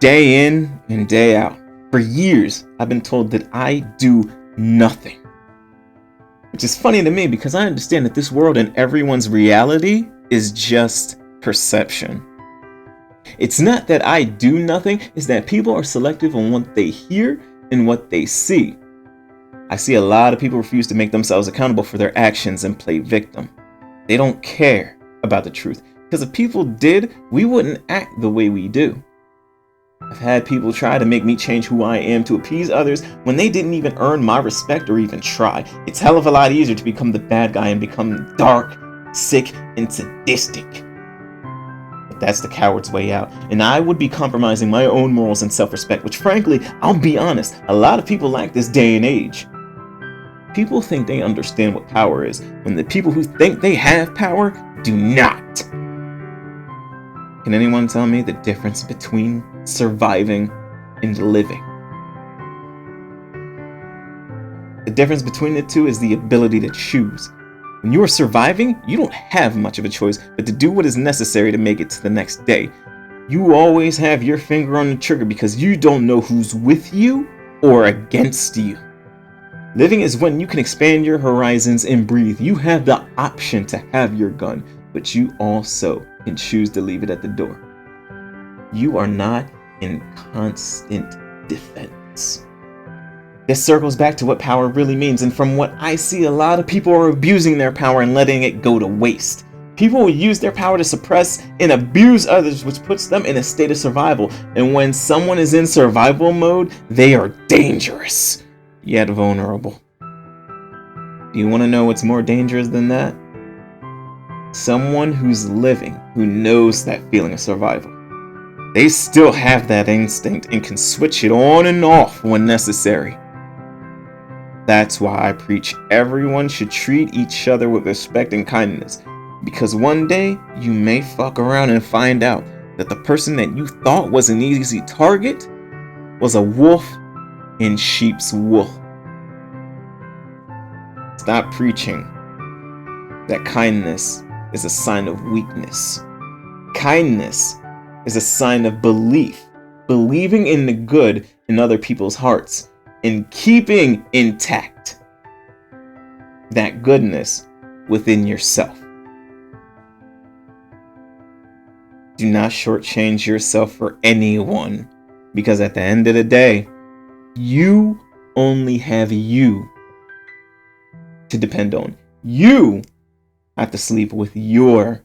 day in and day out. For years, I've been told that I do nothing. Which is funny to me because I understand that this world and everyone's reality is just perception. It's not that I do nothing, it's that people are selective on what they hear and what they see. I see a lot of people refuse to make themselves accountable for their actions and play victim. They don't care about the truth, because if people did, we wouldn't act the way we do. I've had people try to make me change who I am to appease others when they didn't even earn my respect or even try. It's hell of a lot easier to become the bad guy and become dark, sick, and sadistic. But that's the coward's way out, and I would be compromising my own morals and self-respect, which frankly, I'll be honest, a lot of people lack this day and age. People think they understand what power is, when the people who think they have power do not. Can anyone tell me the difference between surviving and living? The difference between the two is the ability to choose. When you are surviving, you don't have much of a choice but to do what is necessary to make it to the next day. You always have your finger on the trigger because you don't know who's with you or against you. Living is when you can expand your horizons and breathe. You have the option to have your gun, but you also can choose to leave it at the door. You are not in constant defense. This circles back to what power really means, and from what I see, a lot of people are abusing their power and letting it go to waste. People will use their power to suppress and abuse others, which puts them in a state of survival. And when someone is in survival mode, they are dangerous, yet vulnerable. Do you want to know what's more dangerous than that? Someone who's living, who knows that feeling of survival. They still have that instinct and can switch it on and off when necessary. That's why I preach everyone should treat each other with respect and kindness, because one day you may fuck around and find out that the person that you thought was an easy target was a wolf in sheep's wool. Stop preaching that kindness is a sign of weakness. Kindness is a sign of belief, believing in the good in other people's hearts and keeping intact that goodness within yourself. Do not shortchange yourself for anyone, because at the end of the day, you only have you to depend on. You have to sleep with your